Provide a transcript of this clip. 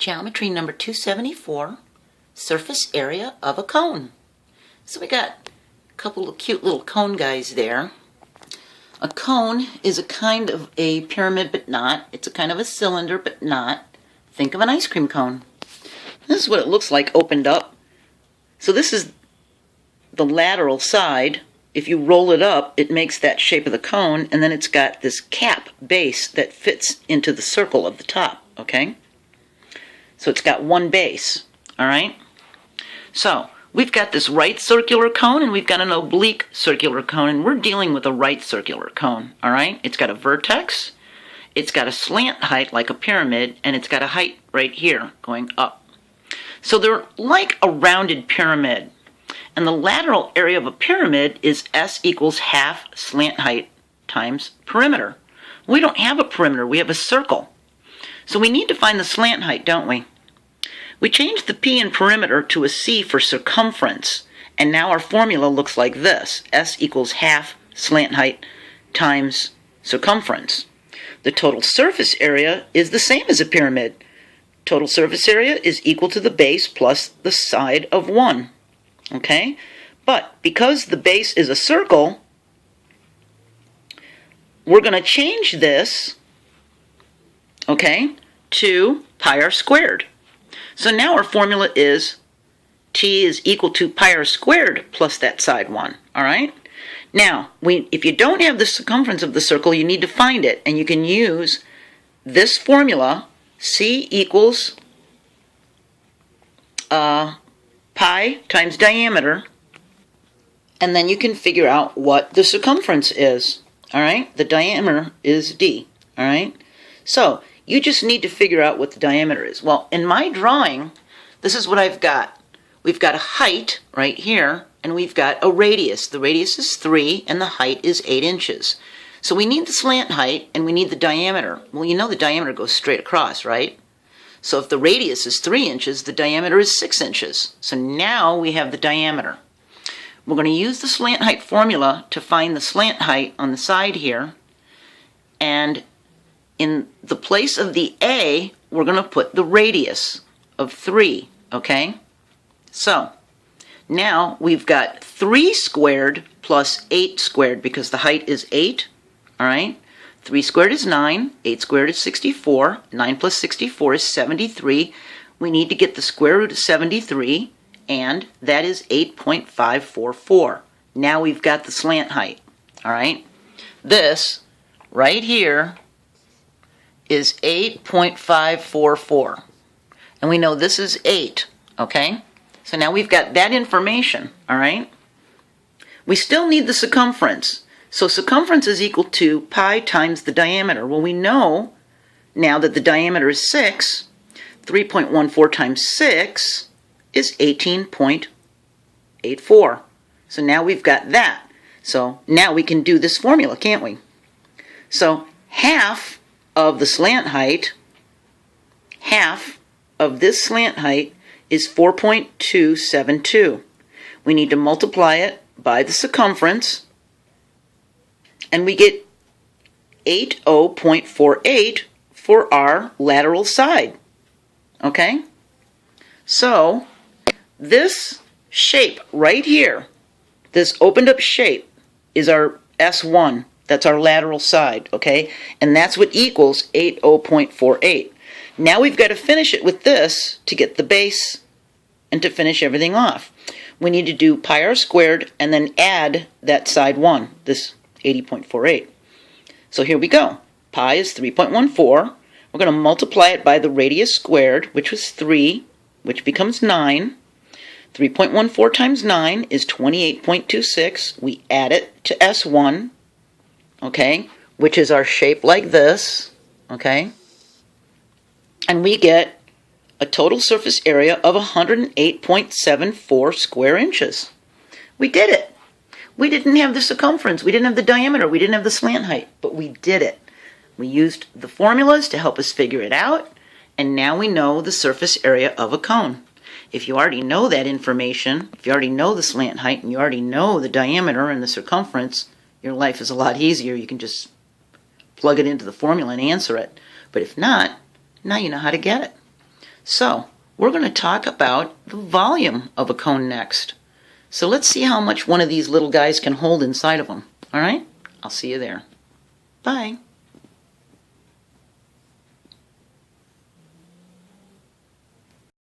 Geometry number 274, surface area of a cone. So we got a couple of cute little cone guys there. A cone is a kind of a pyramid but not. It's a kind of a cylinder but not. Think of an ice cream cone. This is what it looks like opened up. So this is the lateral side. If you roll it up, it makes that shape of the cone, and then it's got this cap base that fits into the circle of the top, okay? So it's got one base, all right? So we've got this right circular cone and we've got an oblique circular cone, and we're dealing with a right circular cone, all right? It's got a vertex, it's got a slant height like a pyramid, and it's got a height right here going up. So they're like a rounded pyramid, and the lateral area of a pyramid is S equals half slant height times perimeter. We don't have a perimeter, we have a circle. So we need to find the slant height, don't we? We changed the P in perimeter to a C for circumference, and now our formula looks like this. S equals half slant height times circumference. The total surface area is the same as a pyramid. Total surface area is equal to the base plus the side of 1. Okay? But because the base is a circle, we're going to change this, okay, to pi r squared. So now our formula is T is equal to pi r squared plus that side 1, all right? Now, if you don't have the circumference of the circle, you need to find it, and you can use this formula, C equals pi times diameter, and then you can figure out what the circumference is, all right? The diameter is D, all right? So you just need to figure out what the diameter is. Well, in my drawing, this is what I've got. We've got a height right here, and we've got a radius. The radius is 3, and the height is 8 inches. So we need the slant height, and we need the diameter. Well, you know the diameter goes straight across, right? So if the radius is 3 inches, the diameter is 6 inches. So now we have the diameter. We're going to use the slant height formula to find the slant height on the side here, and in the place of the A, we're going to put the radius of 3, okay? So now we've got 3 squared plus 8 squared because the height is 8, all right? 3 squared is 9, 8 squared is 64, 9 plus 64 is 73. We need to get the square root of 73, and that is 8.544. Now we've got the slant height, all right? This right here is 8.544. And we know this is 8, okay? So now we've got that information, all right? We still need the circumference. So circumference is equal to pi times the diameter. Well, we know now that the diameter is 6. 3.14 times 6 is 18.84. So now we've got that. So now we can do this formula, can't we? So half of the slant height, half of this slant height is 4.272. We need to multiply it by the circumference, and we get 80.48 for our lateral side. Okay? So this shape right here, this opened up shape, is our S1. That's our lateral side, okay? And that's what equals 80.48. Now we've got to finish it with this to get the base and to finish everything off. We need to do pi r squared and then add that side 1, this 80.48. So here we go. Pi is 3.14. We're going to multiply it by the radius squared, which was 3, which becomes 9. 3.14 times 9 is 28.26. We add it to S1. Okay, which is our shape like this, okay? And we get a total surface area of 108.74 square inches. We did it. We didn't have the circumference, we didn't have the diameter, we didn't have the slant height, but we did it. We used the formulas to help us figure it out, and now we know the surface area of a cone. If you already know that information, if you already know the slant height, and you already know the diameter and the circumference, your life is a lot easier. You can just plug it into the formula and answer it. But if not, now you know how to get it. So we're going to talk about the volume of a cone next. So let's see how much one of these little guys can hold inside of them. All right? I'll see you there. Bye.